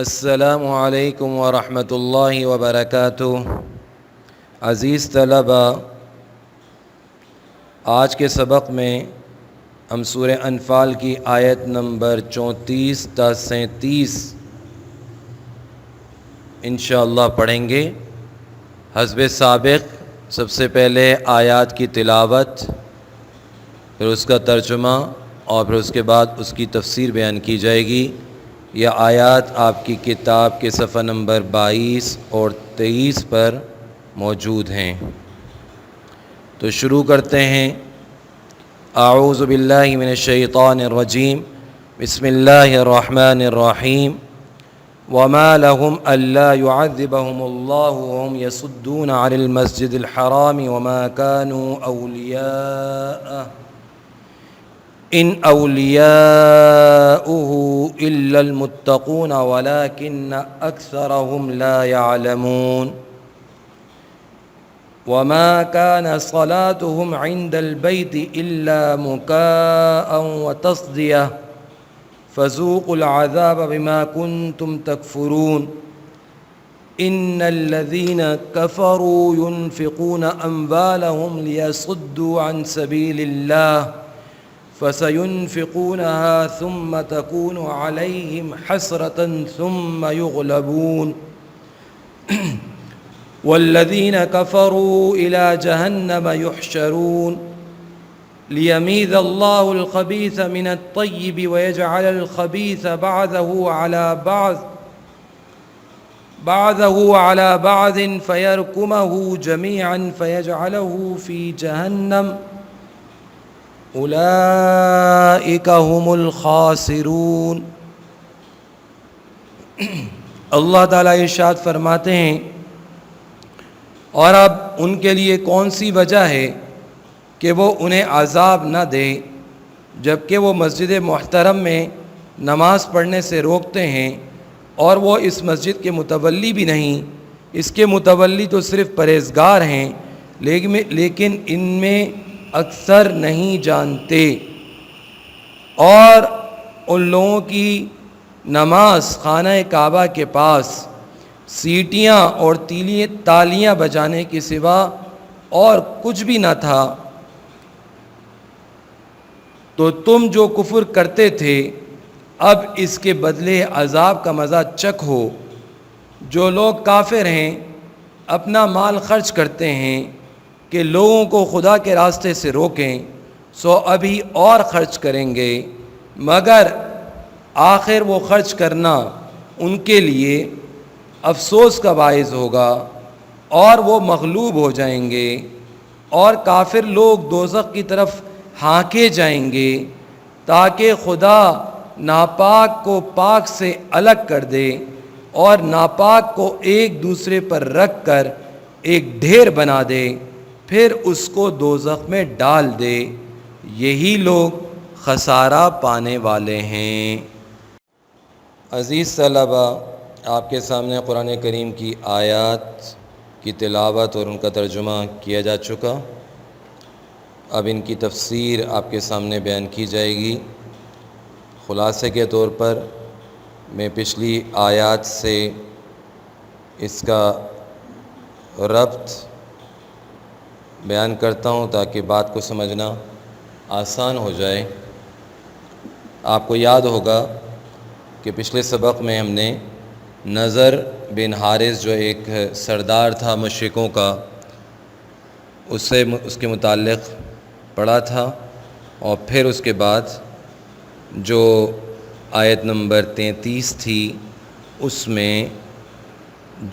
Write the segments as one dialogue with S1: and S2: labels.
S1: السلام علیکم ورحمۃ اللہ وبرکاتہ۔ عزیز طلبہ، آج کے سبق میں ہم سورہ انفال کی آیت نمبر 34 تا 37 انشاءاللہ پڑھیں گے۔ حسب سابق سب سے پہلے آیات کی تلاوت، پھر اس کا ترجمہ اور پھر اس کے بعد اس کی تفسیر بیان کی جائے گی۔ یہ آیات آپ کی کتاب کے صفحہ نمبر 22 اور 23 پر موجود ہیں۔ تو شروع کرتے ہیں۔ اعوذ باللہ من الشیطان الرجیم، بسم اللہ الرحمن الرحیم۔ وما لهم الا يعذبهم الله وهم يصدون عن المسجد الحرام وما كانوا اولیاءه ان اولیاؤه الا المتقون ولكن اکثرهم لا يعلمون۔ وما كان صلاتهم عند البيت الا مكاء وتصدية فذوقوا العذاب بما كنتم تكفرون۔ ان الذين كفروا ينفقون اموالهم ليصدوا عن سبيل الله فسينفقونها ثم تكون عليهم حسرة ثم يغلبون والذين كفروا إلى جهنم يحشرون ليميز الله الخبيث من الطيب ويجعل الخبيث بعضه على بعض فيركمه جميعا فيجعله في جهنم اولئک هم الخاسرون۔ اللہ تعالیٰ ارشاد فرماتے ہیں، اور اب ان کے لیے کون سی وجہ ہے کہ وہ انہیں عذاب نہ دے جبکہ وہ مسجد محترم میں نماز پڑھنے سے روکتے ہیں، اور وہ اس مسجد کے متولی بھی نہیں، اس کے متولی تو صرف پرہیزگار ہیں لیکن ان میں اکثر نہیں جانتے۔ اور ان لوگوں کی نماز خانہ کعبہ کے پاس سیٹیاں اور تالیاں بجانے کے سوا اور کچھ بھی نہ تھا۔ تو تم جو کفر کرتے تھے اب اس کے بدلے عذاب کا مزہ چکھو۔ جو لوگ کافر ہیں اپنا مال خرچ کرتے ہیں کہ لوگوں کو خدا کے راستے سے روکیں، سو ابھی اور خرچ کریں گے، مگر آخر وہ خرچ کرنا ان کے لیے افسوس کا باعث ہوگا اور وہ مغلوب ہو جائیں گے، اور کافر لوگ دوزخ کی طرف ہانکے جائیں گے تاکہ خدا ناپاک کو پاک سے الگ کر دے اور ناپاک کو ایک دوسرے پر رکھ کر ایک ڈھیر بنا دے، پھر اس کو دوزخ میں ڈال دے۔ یہی لوگ خسارہ پانے والے ہیں۔ عزیز طلبہ، آپ کے سامنے قرآن کریم کی آیات کی تلاوت اور ان کا ترجمہ کیا جا چکا۔ اب ان کی تفسیر آپ کے سامنے بیان کی جائے گی۔ خلاصے کے طور پر میں پچھلی آیات سے اس کا ربط بیان کرتا ہوں تاکہ بات کو سمجھنا آسان ہو جائے۔ آپ کو یاد ہوگا کہ پچھلے سبق میں ہم نے نضر بن حارث جو ایک سردار تھا مشرکوں کا، اس کے متعلق پڑھا تھا، اور پھر اس کے بعد جو آیت نمبر 33 تھی اس میں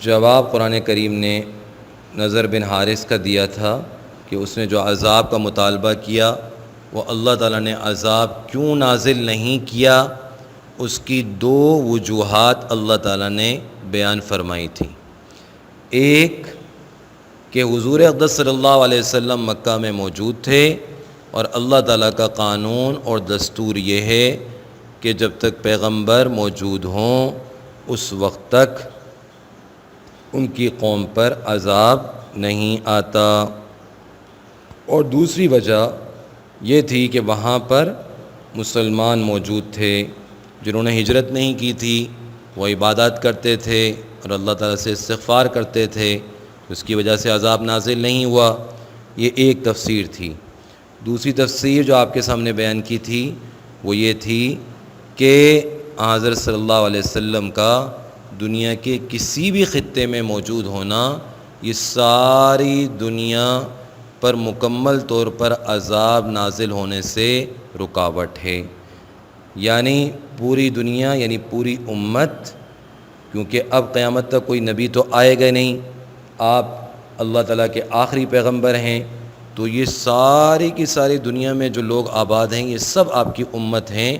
S1: جواب قرآن کریم نے نضر بن حارث کا دیا تھا کہ اس نے جو عذاب کا مطالبہ کیا وہ اللہ تعالیٰ نے عذاب کیوں نازل نہیں کیا، اس کی دو وجوہات اللہ تعالیٰ نے بیان فرمائی تھی۔ ایک کہ حضور اقدس صلی اللہ علیہ وسلم مکہ میں موجود تھے، اور اللہ تعالیٰ کا قانون اور دستور یہ ہے کہ جب تک پیغمبر موجود ہوں اس وقت تک ان کی قوم پر عذاب نہیں آتا۔ اور دوسری وجہ یہ تھی کہ وہاں پر مسلمان موجود تھے جنہوں نے ہجرت نہیں کی تھی، وہ عبادات کرتے تھے اور اللہ تعالیٰ سے استغفار کرتے تھے، اس کی وجہ سے عذاب نازل نہیں ہوا۔ یہ ایک تفسیر تھی۔ دوسری تفسیر جو آپ کے سامنے بیان کی تھی وہ یہ تھی کہ حضرت صلی اللہ علیہ وسلم کا دنیا کے کسی بھی خطے میں موجود ہونا یہ ساری دنیا پر مکمل طور پر عذاب نازل ہونے سے رکاوٹ ہے، یعنی پوری دنیا یعنی پوری امت، کیونکہ اب قیامت تک کوئی نبی تو آئے گا نہیں، آپ اللہ تعالیٰ کے آخری پیغمبر ہیں، تو یہ ساری کی ساری دنیا میں جو لوگ آباد ہیں یہ سب آپ کی امت ہیں،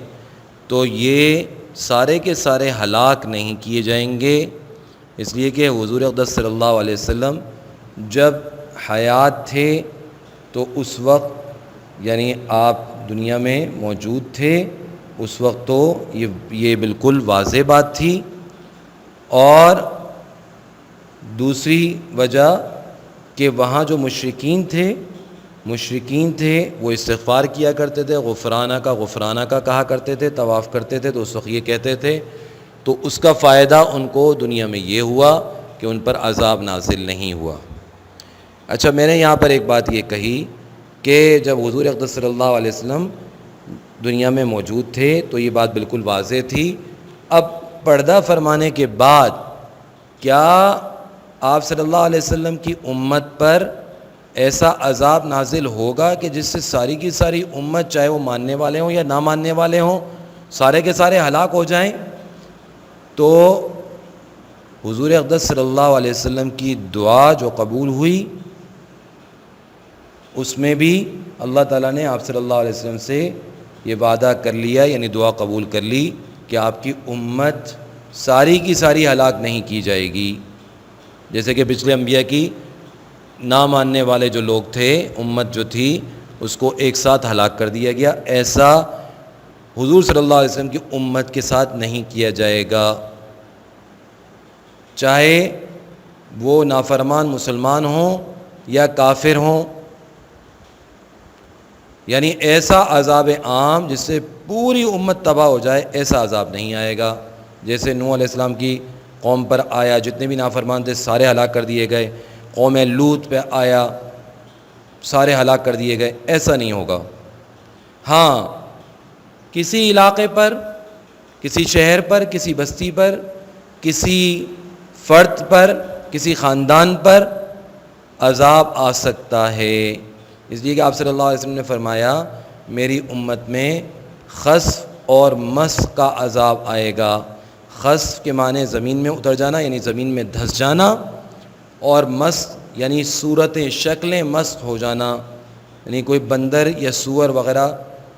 S1: تو یہ سارے کے سارے ہلاک نہیں کیے جائیں گے، اس لیے کہ حضور اقدس صلی اللہ علیہ وسلم جب حیات تھے تو اس وقت یعنی آپ دنیا میں موجود تھے، اس وقت تو یہ بالکل واضح بات تھی۔ اور دوسری وجہ کہ وہاں جو مشرکین تھے وہ استغفار کیا کرتے تھے، غفرانہ کا کہا کرتے تھے، طواف کرتے تھے تو اس وقت یہ کہتے تھے، تو اس کا فائدہ ان کو دنیا میں یہ ہوا کہ ان پر عذاب نازل نہیں ہوا۔ اچھا، میں نے یہاں پر ایک بات یہ کہی کہ جب حضور اقدس صلی اللہ علیہ وسلم دنیا میں موجود تھے تو یہ بات بالکل واضح تھی۔ اب پردہ فرمانے کے بعد کیا آپ صلی اللہ علیہ وسلم کی امت پر ایسا عذاب نازل ہوگا کہ جس سے ساری کی ساری امت، چاہے وہ ماننے والے ہوں یا نہ ماننے والے ہوں، سارے کے سارے ہلاک ہو جائیں؟ تو حضور اقدس صلی اللہ علیہ وسلم کی دعا جو قبول ہوئی اس میں بھی اللہ تعالیٰ نے آپ صلی اللہ علیہ وسلم سے یہ وعدہ کر لیا، یعنی دعا قبول کر لی کہ آپ کی امت ساری کی ساری ہلاک نہیں کی جائے گی، جیسے کہ پچھلے انبیاء کی نہ ماننے والے جو لوگ تھے، امت جو تھی اس کو ایک ساتھ ہلاک کر دیا گیا، ایسا حضور صلی اللہ علیہ وسلم کی امت کے ساتھ نہیں کیا جائے گا، چاہے وہ نافرمان مسلمان ہوں یا کافر ہوں، یعنی ایسا عذاب عام جس سے پوری امت تباہ ہو جائے، ایسا عذاب نہیں آئے گا جیسے نوح علیہ السلام کی قوم پر آیا، جتنے بھی نافرمان تھے سارے ہلاک کر دیے گئے، قوم لوط پہ آیا سارے ہلاک کر دیے گئے، ایسا نہیں ہوگا۔ ہاں، کسی علاقے پر، کسی شہر پر، کسی بستی پر، کسی فرد پر، کسی خاندان پر عذاب آ سکتا ہے، اس لیے کہ آپ صلی اللہ علیہ وسلم نے فرمایا میری امت میں خسف اور مسخ کا عذاب آئے گا۔ خسف کے معنی زمین میں اتر جانا یعنی زمین میں دھس جانا، اور مسخ یعنی صورتیں، شکلیں مسخ ہو جانا، یعنی کوئی بندر یا سور وغیرہ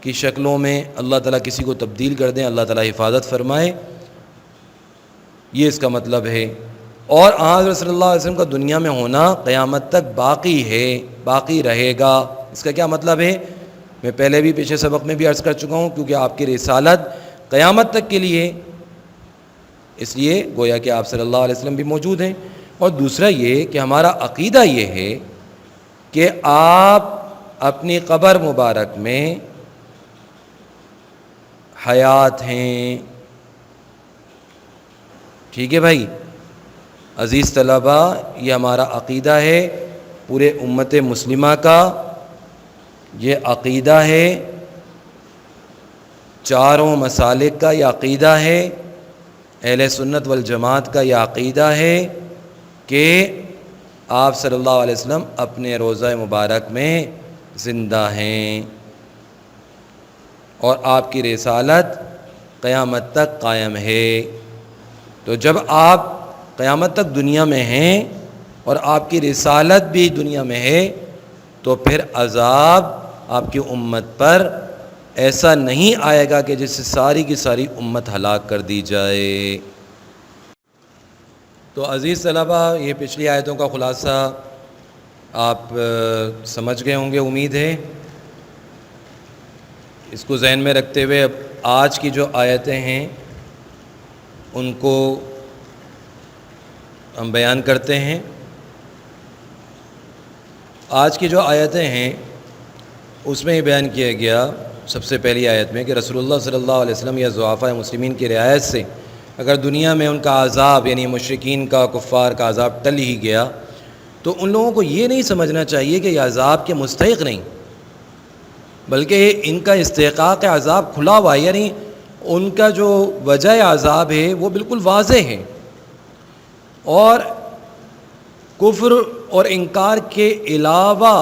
S1: کی شکلوں میں اللہ تعالیٰ کسی کو تبدیل کر دیں، اللہ تعالیٰ حفاظت فرمائے، یہ اس کا مطلب ہے۔ اور حضرت صلی اللہ علیہ وسلم کا دنیا میں ہونا قیامت تک باقی ہے، باقی رہے گا۔ اس کا کیا مطلب ہے؟ میں پہلے بھی پچھلے سبق میں بھی عرض کر چکا ہوں، کیونکہ آپ کی رسالت قیامت تک کے لیے، اس لیے گویا کہ آپ صلی اللہ علیہ وسلم بھی موجود ہیں۔ اور دوسرا یہ کہ ہمارا عقیدہ یہ ہے کہ آپ اپنی قبر مبارک میں حیات ہیں، ٹھیک ہے بھائی عزیز طلبہ، یہ ہمارا عقیدہ ہے پورے امت مسلمہ کا، یہ عقیدہ ہے چاروں مسالک کا، یہ عقیدہ ہے اہل سنت والجماعت کا، یہ عقیدہ ہے کہ آپ صلی اللہ علیہ وسلم اپنے روضہ مبارک میں زندہ ہیں اور آپ کی رسالت قیامت تک قائم ہے۔ تو جب آپ قیامت تک دنیا میں ہیں اور آپ کی رسالت بھی دنیا میں ہے تو پھر عذاب آپ کی امت پر ایسا نہیں آئے گا کہ جس سے ساری کی ساری امت ہلاک کر دی جائے۔ تو عزیز طلبہ، یہ پچھلی آیتوں کا خلاصہ آپ سمجھ گئے ہوں گے، امید ہے۔ اس کو ذہن میں رکھتے ہوئے اب آج کی جو آیتیں ہیں ان کو ہم بیان کرتے ہیں۔ آج کی جو آیتیں ہیں اس میں یہ بیان کیا گیا سب سے پہلی آیت میں کہ رسول اللہ صلی اللہ علیہ وسلم یا ضعفاء مسلمین کی رعایت سے اگر دنیا میں ان کا عذاب یعنی مشرکین کا کفار کا عذاب ٹل ہی گیا تو ان لوگوں کو یہ نہیں سمجھنا چاہیے کہ یہ عذاب کے مستحق نہیں، بلکہ ان کا استحقاق عذاب کھلا ہوا ہے، یعنی ان کا جو وجہ عذاب ہے وہ بالکل واضح ہے، اور کفر اور انکار کے علاوہ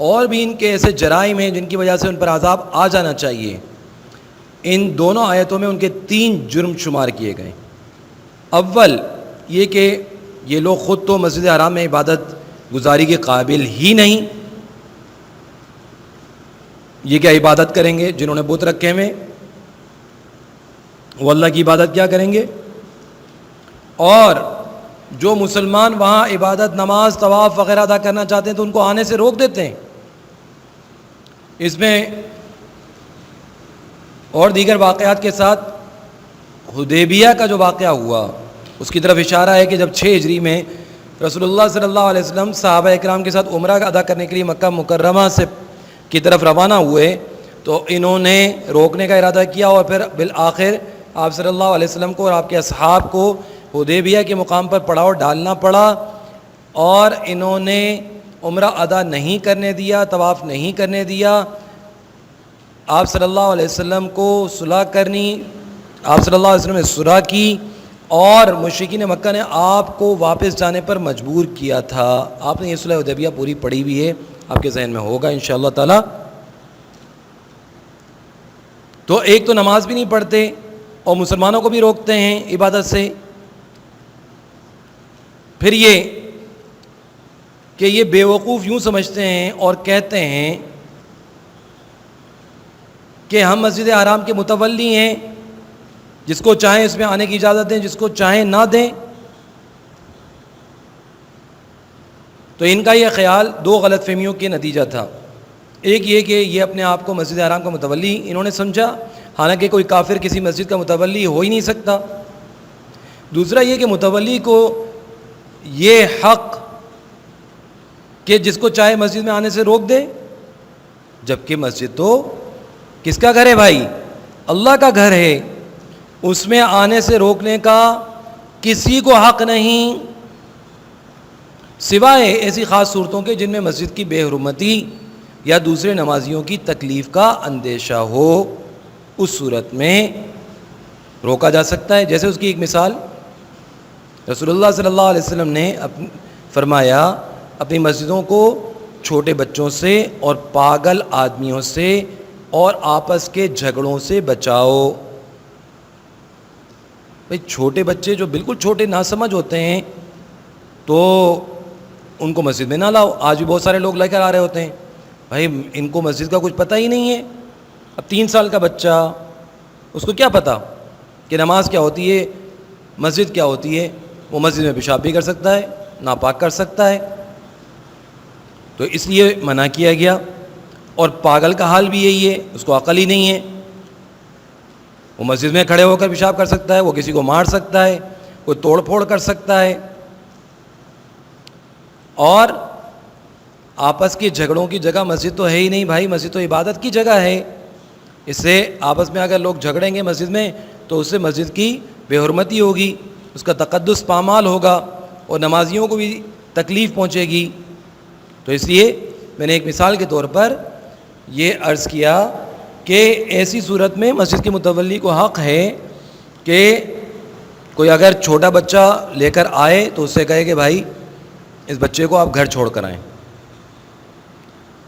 S1: اور بھی ان کے ایسے جرائم ہیں جن کی وجہ سے ان پر عذاب آ جانا چاہیے۔ ان دونوں آیتوں میں ان کے 3 جرم شمار کیے گئے۔ اول یہ کہ یہ لوگ خود تو مسجد حرام میں عبادت گزاری کے قابل ہی نہیں، یہ کیا عبادت کریں گے؟ جنہوں نے بت رکھے ہوئے وہ اللہ کی عبادت کیا کریں گے؟ اور جو مسلمان وہاں عبادت نماز طواف وغیرہ ادا کرنا چاہتے ہیں تو ان کو آنے سے روک دیتے ہیں۔ اس میں اور دیگر واقعات کے ساتھ حدیبیہ کا جو واقعہ ہوا اس کی طرف اشارہ ہے کہ جب 6 ہجری میں رسول اللہ صلی اللہ علیہ وسلم صحابہ اکرام کے ساتھ عمرہ ادا کرنے کے لیے مکہ مکرمہ سے کی طرف روانہ ہوئے تو انہوں نے روکنے کا ارادہ کیا، اور پھر بالآخر آپ صلی اللہ علیہ وسلم کو اور آپ کے اصحاب کو حدیبیہ کے مقام پر پڑاؤ ڈالنا پڑا، اور انہوں نے عمرہ ادا نہیں کرنے دیا، طواف نہیں کرنے دیا۔ آپ صلی اللہ علیہ وسلم کو صلح کرنی، آپ صلی اللہ علیہ وسلم نے صلح کی، اور مشرکین مکہ نے آپ کو واپس جانے پر مجبور کیا تھا۔ آپ نے یہ صلح حدیبیہ پوری پڑھی ہوئی ہے، آپ کے ذہن میں ہوگا انشاءاللہ تعالی۔ تو ایک تو نماز بھی نہیں پڑھتے اور مسلمانوں کو بھی روکتے ہیں عبادت سے۔ پھر یہ کہ یہ بیوقوف یوں سمجھتے ہیں اور کہتے ہیں کہ ہم مسجد حرام کے متولی ہیں، جس کو چاہیں اس میں آنے کی اجازت دیں، جس کو چاہیں نہ دیں۔ تو ان کا یہ خیال 2 غلط فہمیوں کے نتیجہ تھا۔ ایک یہ کہ یہ اپنے آپ کو مسجد حرام کا متولی انہوں نے سمجھا، حالانکہ کوئی کافر کسی مسجد کا متولی ہو ہی نہیں سکتا۔ دوسرا یہ کہ متولی کو یہ حق کہ جس کو چاہے مسجد میں آنے سے روک دے، جبکہ مسجد تو کس کا گھر ہے بھائی؟ اللہ کا گھر ہے، اس میں آنے سے روکنے کا کسی کو حق نہیں، سوائے ایسی خاص صورتوں کے جن میں مسجد کی بے حرمتی یا دوسرے نمازیوں کی تکلیف کا اندیشہ ہو، اس صورت میں روکا جا سکتا ہے۔ جیسے اس کی ایک مثال رسول اللہ صلی اللہ علیہ وسلم نے فرمایا اپنی مسجدوں کو چھوٹے بچوں سے اور پاگل آدمیوں سے اور آپس کے جھگڑوں سے بچاؤ۔ بھئی چھوٹے بچے جو بالکل چھوٹے ناسمجھ ہوتے ہیں تو ان کو مسجد میں نہ لاؤ۔ آج بھی بہت سارے لوگ لے کر آ رہے ہوتے ہیں، بھائی ان کو مسجد کا کچھ پتہ ہی نہیں ہے۔ اب 3 سال کا بچہ، اس کو کیا پتہ کہ نماز کیا ہوتی ہے، مسجد کیا ہوتی ہے؟ وہ مسجد میں پیشاب بھی کر سکتا ہے، ناپاک کر سکتا ہے، تو اس لیے منع کیا گیا۔ اور پاگل کا حال بھی یہی ہے، اس کو عقل ہی نہیں ہے، وہ مسجد میں کھڑے ہو کر پیشاب کر سکتا ہے، وہ کسی کو مار سکتا ہے، کوئی توڑ پھوڑ کر سکتا ہے، اور آپس کے جھگڑوں کی جگہ مسجد تو ہے ہی نہیں بھائی، مسجد تو عبادت کی جگہ ہے۔ اس سے آپس میں اگر لوگ جھگڑیں گے مسجد میں تو اس سے مسجد کی بے حرمتی ہوگی، اس کا تقدس پامال ہوگا، اور نمازیوں کو بھی تکلیف پہنچے گی۔ تو اس لیے میں نے ایک مثال کے طور پر یہ عرض کیا کہ ایسی صورت میں مسجد کے متولی کو حق ہے کہ کوئی اگر چھوٹا بچہ لے کر آئے تو اس سے کہے کہ بھائی اس بچے کو آپ گھر چھوڑ کر آئیں۔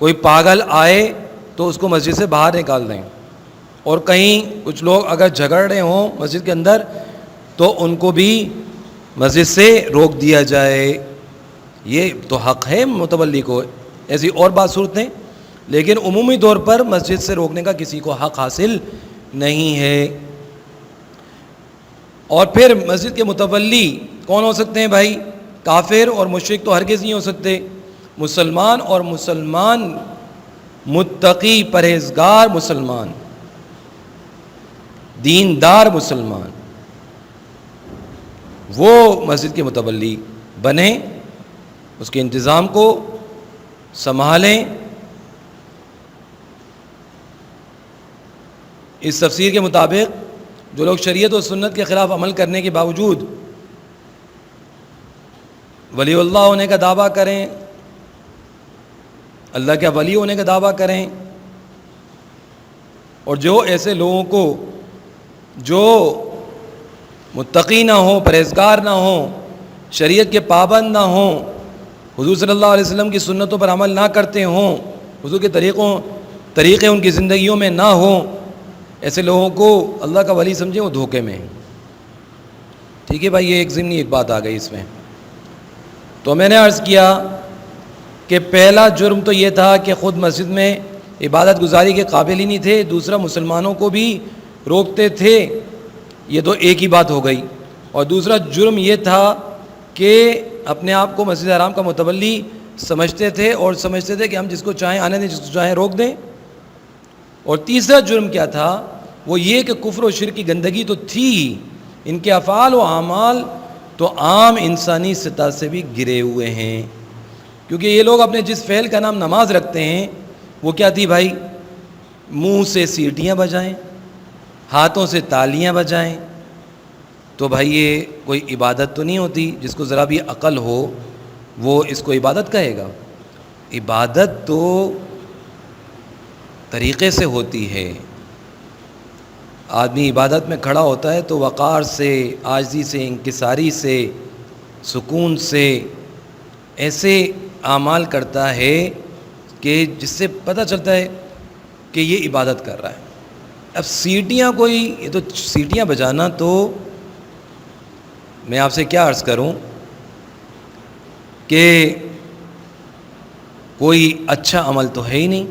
S1: کوئی پاگل آئے تو اس کو مسجد سے باہر نکال دیں، اور کہیں کچھ لوگ اگر جھگڑ رہے ہوں مسجد کے اندر تو ان کو بھی مسجد سے روک دیا جائے۔ یہ تو حق ہے متولی کو، ایسی اور بات صورتیں، لیکن عمومی طور پر مسجد سے روکنے کا کسی کو حق حاصل نہیں ہے۔ اور پھر مسجد کے متولی کون ہو سکتے ہیں بھائی؟ کافر اور مشرک تو ہرگز نہیں ہو سکتے، مسلمان اور مسلمان متقی پرہیزگار مسلمان، دیندار مسلمان، وہ مسجد کے متولی بنیں، اس کے انتظام کو سنبھالیں۔ اس تفسیر کے مطابق جو لوگ شریعت و سنت کے خلاف عمل کرنے کے باوجود ولی اللہ ہونے کا دعویٰ کریں، اللہ کے ولی ہونے کا دعویٰ کریں، اور جو ایسے لوگوں کو جو متقی نہ ہوں، پرہیزگار نہ ہوں، شریعت کے پابند نہ ہوں، حضور صلی اللہ علیہ وسلم کی سنتوں پر عمل نہ کرتے ہوں، حضور کے طریقے ان کی زندگیوں میں نہ ہوں، ایسے لوگوں کو اللہ کا ولی سمجھیں، وہ دھوکے میں ہیں۔ ٹھیک ہے بھائی، یہ ایک ضمنی ایک بات آ گئی اس میں۔ تو میں نے عرض کیا کہ پہلا جرم تو یہ تھا کہ خود مسجد میں عبادت گزاری کے قابل ہی نہیں تھے، دوسرا مسلمانوں کو بھی روکتے تھے، یہ تو ایک ہی بات ہو گئی۔ اور دوسرا جرم یہ تھا کہ اپنے آپ کو مسجد حرام کا متولی سمجھتے تھے، اور سمجھتے تھے کہ ہم جس کو چاہیں آنے دیں، جس کو چاہیں روک دیں۔ اور تیسرا جرم کیا تھا؟ وہ یہ کہ کفر و شرک کی گندگی تو تھی، ان کے افعال و اعمال تو عام انسانی سطح سے بھی گرے ہوئے ہیں، کیونکہ یہ لوگ اپنے جس فعل کا نام نماز رکھتے ہیں وہ کیا تھی بھائی؟ منہ سے سیٹیاں بجائیں، ہاتھوں سے تالیاں بجائیں، تو بھائی یہ کوئی عبادت تو نہیں ہوتی؟ جس کو ذرا بھی عقل ہو وہ اس کو عبادت کہے گا؟ عبادت تو طریقے سے ہوتی ہے۔ آدمی عبادت میں کھڑا ہوتا ہے تو وقار سے، عاجزی سے، انکساری سے، سکون سے ایسے اعمال کرتا ہے کہ جس سے پتہ چلتا ہے کہ یہ عبادت کر رہا ہے۔ اب سیٹیاں یہ تو سیٹیاں بجانا، تو میں آپ سے کیا عرض کروں کہ کوئی اچھا عمل تو ہے ہی نہیں،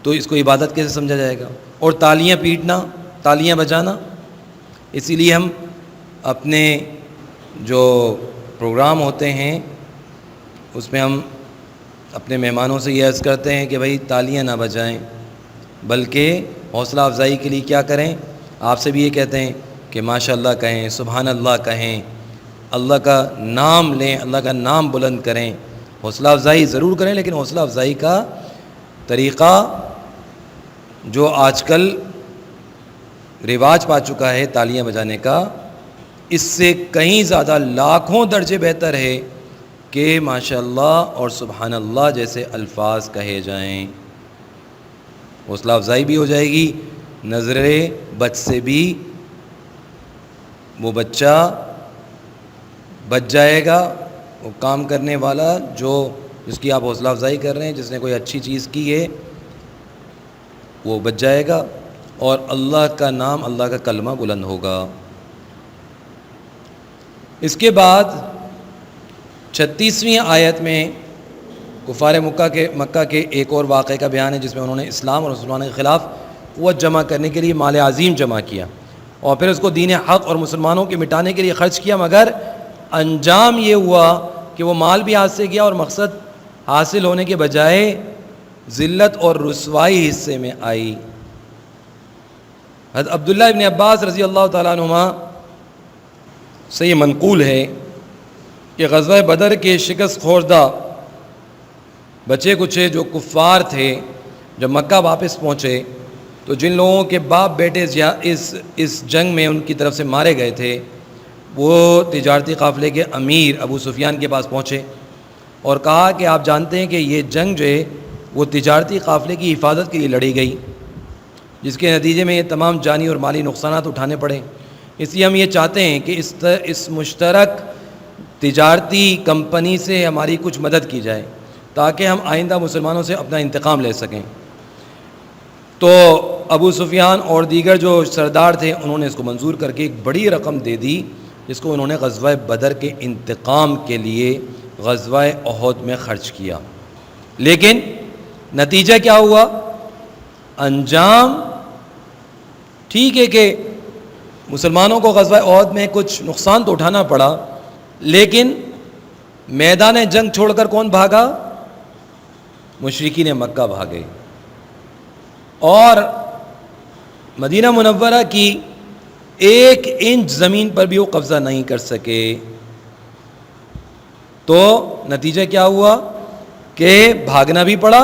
S1: تو اس کو عبادت کیسے سمجھا جائے گا؟ اور تالیاں پیٹنا، تالیاں بجانا، اسی لیے ہم اپنے جو پروگرام ہوتے ہیں اس میں ہم اپنے مہمانوں سے یہ عرض کرتے ہیں کہ بھائی تالیاں نہ بجائیں، بلکہ حوصلہ افزائی کے لیے کیا کریں؟ آپ سے بھی یہ کہتے ہیں کہ ماشاء اللہ کہیں، سبحان اللہ کہیں، اللہ کا نام لیں، اللہ کا نام بلند کریں، حوصلہ افزائی ضرور کریں، لیکن حوصلہ افزائی کا طریقہ جو آج کل رواج پا چکا ہے تالیاں بجانے کا، اس سے کہیں زیادہ لاکھوں درجے بہتر ہے کہ ماشاء اللہ اور سبحان اللہ جیسے الفاظ کہے جائیں۔ حوصلہ افزائی بھی ہو جائے گی، نظر بد سے بھی وہ بچہ بچ جائے گا، وہ کام کرنے والا جس کی آپ حوصلہ افزائی کر رہے ہیں، جس نے کوئی اچھی چیز کی ہے وہ بچ جائے گا، اور اللہ کا نام، اللہ کا کلمہ بلند ہوگا۔ اس کے بعد 36ویں آیت میں کفار مکہ کے ایک اور واقعے کا بیان ہے، جس میں انہوں نے اسلام اور مسلمانوں کے خلاف قوت جمع کرنے کے لیے مال عظیم جمع کیا، اور پھر اس کو دین حق اور مسلمانوں کے مٹانے کے لیے خرچ کیا، مگر انجام یہ ہوا کہ وہ مال بھی ہاتھ سے گیا اور مقصد حاصل ہونے کے بجائے ذلت اور رسوائی حصے میں آئی۔ حضرت عبداللہ ابن عباس رضی اللہ تعالیٰ عنہما سے یہ منقول ہے کہ غزوہ بدر کے شکست خوردہ بچے کچے جو کفار تھے جب مکہ واپس پہنچے، تو جن لوگوں کے باپ بیٹے اس جنگ میں ان کی طرف سے مارے گئے تھے، وہ تجارتی قافلے کے امیر ابو سفیان کے پاس پہنچے اور کہا کہ آپ جانتے ہیں کہ یہ جنگ جو ہے وہ تجارتی قافلے کی حفاظت کے لیے لڑی گئی، جس کے نتیجے میں یہ تمام جانی اور مالی نقصانات اٹھانے پڑے، اس لیے ہم یہ چاہتے ہیں کہ اس مشترک تجارتی کمپنی سے ہماری کچھ مدد کی جائے تاکہ ہم آئندہ مسلمانوں سے اپنا انتقام لے سکیں۔ تو ابو سفیان اور دیگر جو سردار تھے انہوں نے اس کو منظور کر کے ایک بڑی رقم دے دی، جس کو انہوں نے غزوہ بدر کے انتقام کے لیے غزوہ احد میں خرچ کیا۔ لیکن نتیجہ کیا ہوا؟ انجام ٹھیک ہے کہ مسلمانوں کو غزوہ احد میں کچھ نقصان تو اٹھانا پڑا، لیکن میدان جنگ چھوڑ کر کون بھاگا؟ مشرکین مکہ بھاگے، اور مدینہ منورہ کی 1 انچ زمین پر بھی وہ قبضہ نہیں کر سکے۔ تو نتیجہ کیا ہوا کہ بھاگنا بھی پڑا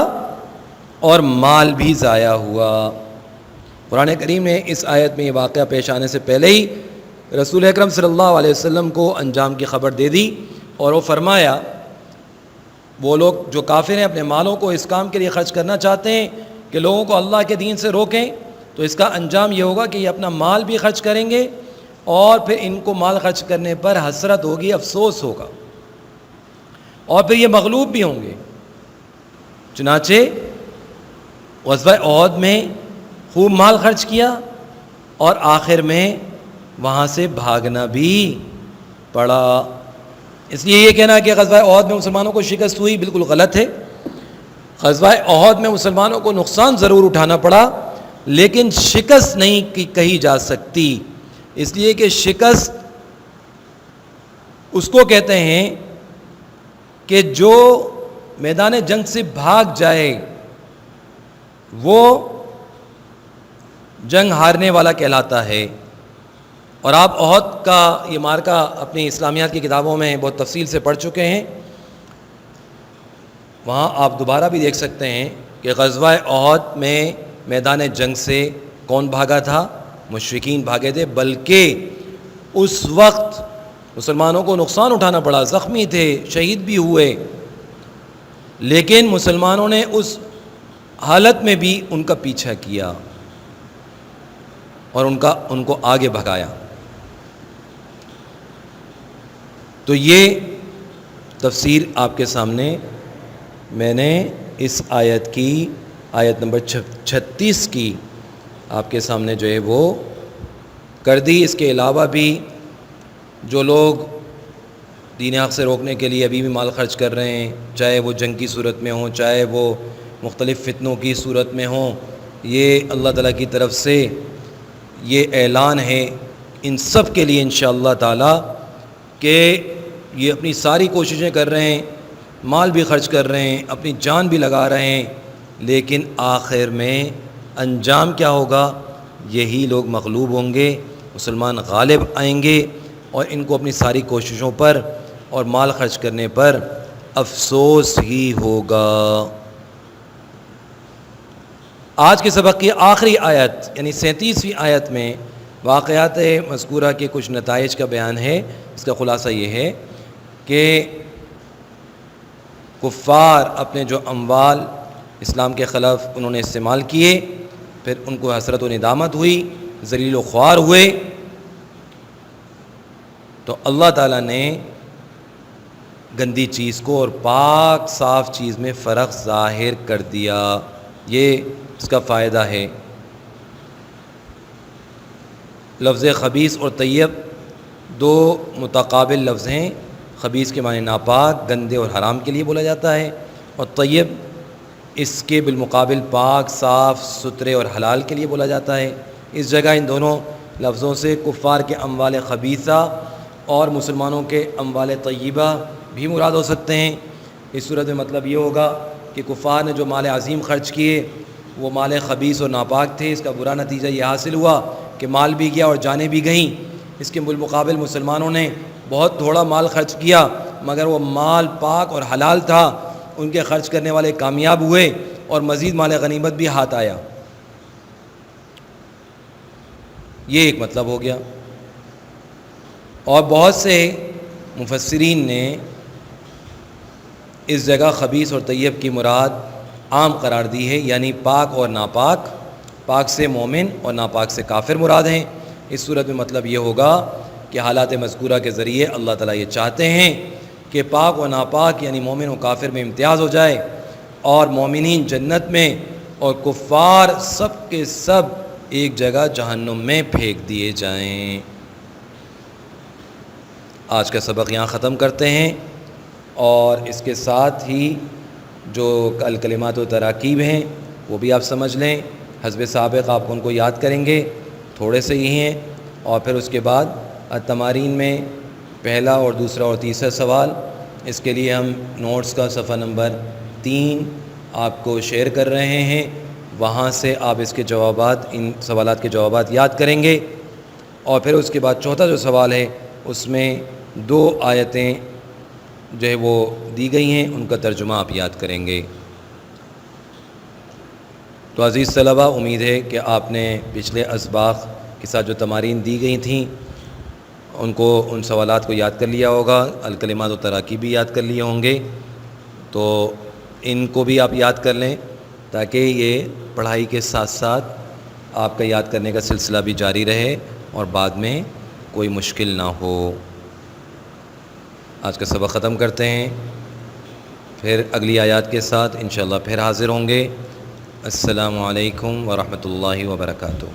S1: اور مال بھی ضائع ہوا۔ قرآن کریم نے اس آیت میں یہ واقعہ پیش آنے سے پہلے ہی رسول اکرم صلی اللہ علیہ وسلم کو انجام کی خبر دے دی، اور وہ فرمایا وہ لوگ جو کافر ہیں اپنے مالوں کو اس کام کے لیے خرچ کرنا چاہتے ہیں کہ لوگوں کو اللہ کے دین سے روکیں، تو اس کا انجام یہ ہوگا کہ یہ اپنا مال بھی خرچ کریں گے اور پھر ان کو مال خرچ کرنے پر حسرت ہوگی، افسوس ہوگا، اور پھر یہ مغلوب بھی ہوں گے۔ چنانچہ غزوہ احد میں خوب مال خرچ کیا اور آخر میں وہاں سے بھاگنا بھی پڑا۔ اس لیے یہ کہنا کہ غزوہ احد میں مسلمانوں کو شکست ہوئی بالکل غلط ہے۔ غزوہ احد میں مسلمانوں کو نقصان ضرور اٹھانا پڑا، لیکن شکست نہیں کہی جا سکتی، اس لیے کہ شکست اس کو کہتے ہیں کہ جو میدان جنگ سے بھاگ جائے وہ جنگ ہارنے والا کہلاتا ہے۔ اور آپ احد کا یہ معرکہ اپنی اسلامیات کی کتابوں میں بہت تفصیل سے پڑھ چکے ہیں، وہاں آپ دوبارہ بھی دیکھ سکتے ہیں کہ غزوہ احد میں میدان جنگ سے کون بھاگا تھا؟ مشرکین بھاگے تھے، بلکہ اس وقت مسلمانوں کو نقصان اٹھانا پڑا، زخمی تھے، شہید بھی ہوئے، لیکن مسلمانوں نے اس حالت میں بھی ان کا پیچھا کیا اور ان کو آگے بھگایا۔ تو یہ تفسیر آپ کے سامنے میں نے اس آیت کی آیت نمبر 36 کی آپ کے سامنے جو ہے وہ کر دی۔ اس کے علاوہ بھی جو لوگ دین حق سے روکنے کے لیے ابھی بھی مال خرچ کر رہے ہیں، چاہے وہ جنگ کی صورت میں ہوں، چاہے وہ مختلف فتنوں کی صورت میں ہوں، یہ اللہ تعالیٰ کی طرف سے یہ اعلان ہے ان سب کے لیے انشاءاللہ تعالیٰ کہ یہ اپنی ساری کوششیں کر رہے ہیں، مال بھی خرچ کر رہے ہیں، اپنی جان بھی لگا رہے ہیں، لیکن آخر میں انجام کیا ہوگا؟ یہی لوگ مغلوب ہوں گے، مسلمان غالب آئیں گے، اور ان کو اپنی ساری کوششوں پر اور مال خرچ کرنے پر افسوس ہی ہوگا۔ آج کے سبق کی آخری آیت یعنی 37ویں آیت میں واقعات مذکورہ کے کچھ نتائج کا بیان ہے۔ اس کا خلاصہ یہ ہے کہ کفار اپنے جو اموال اسلام کے خلاف انہوں نے استعمال کیے، پھر ان کو حسرت و ندامت ہوئی، ذلیل و خوار ہوئے، تو اللہ تعالیٰ نے گندی چیز کو اور پاک صاف چیز میں فرق ظاہر کر دیا۔ یہ اس کا فائدہ ہے۔ لفظ خبیث اور طیب دو متقابل لفظ ہیں۔ خبیث کے معنی ناپاک، گندے اور حرام کے لیے بولا جاتا ہے، اور طیب اس کے بالمقابل پاک، صاف ستھرے اور حلال کے لیے بولا جاتا ہے۔ اس جگہ ان دونوں لفظوں سے کفار کے اموال خبیثہ اور مسلمانوں کے اموال طیبہ بھی مراد ہو سکتے ہیں۔ اس صورت میں مطلب یہ ہوگا کہ کفار نے جو مال عظیم خرچ کیے وہ مال خبیث اور ناپاک تھے۔ اس کا برا نتیجہ یہ حاصل ہوا کہ مال بھی گیا اور جانیں بھی گئیں۔ اس کے بالمقابل مسلمانوں نے بہت تھوڑا مال خرچ کیا، مگر وہ مال پاک اور حلال تھا، ان کے خرچ کرنے والے کامیاب ہوئے اور مزید مال غنیمت بھی ہاتھ آیا۔ یہ ایک مطلب ہو گیا۔ اور بہت سے مفسرین نے اس جگہ خبیث اور طیب کی مراد عام قرار دی ہے، یعنی پاک اور ناپاک، پاک سے مومن اور ناپاک سے کافر مراد ہیں۔ اس صورت میں مطلب یہ ہوگا کہ حالات مذکورہ کے ذریعے اللہ تعالیٰ یہ چاہتے ہیں کہ پاک و ناپاک یعنی مومن و کافر میں امتیاز ہو جائے، اور مومنین جنت میں اور کفار سب کے سب ایک جگہ جہنم میں پھینک دیے جائیں۔ آج کا سبق یہاں ختم کرتے ہیں، اور اس کے ساتھ ہی جو الکلمات و تراکیب ہیں وہ بھی آپ سمجھ لیں۔ حسب سابق آپ ان کو یاد کریں گے، تھوڑے سے ہی ہیں، اور پھر اس کے بعد التمارین میں پہلا اور دوسرا اور تیسرا سوال، اس کے لیے ہم نوٹس کا صفحہ نمبر 3 آپ کو شیئر کر رہے ہیں، وہاں سے آپ اس کے جوابات، ان سوالات کے جوابات یاد کریں گے، اور پھر اس کے بعد چوتھا جو سوال ہے اس میں 2 آیتیں جو ہے وہ دی گئی ہیں، ان کا ترجمہ آپ یاد کریں گے۔ تو عزیز طلبہ، امید ہے کہ آپ نے پچھلے اسباق کے ساتھ جو تمارین دی گئی تھیں ان سوالات کو یاد کر لیا ہوگا، الکلمات و تراکیب بھی یاد کر لیے ہوں گے، تو ان کو بھی آپ یاد کر لیں تاکہ یہ پڑھائی کے ساتھ ساتھ آپ کا یاد کرنے کا سلسلہ بھی جاری رہے اور بعد میں کوئی مشکل نہ ہو۔ آج کا سبق ختم کرتے ہیں، پھر اگلی آیات کے ساتھ انشاءاللہ پھر حاضر ہوں گے۔ السلام علیکم ورحمۃ اللہ وبرکاتہ۔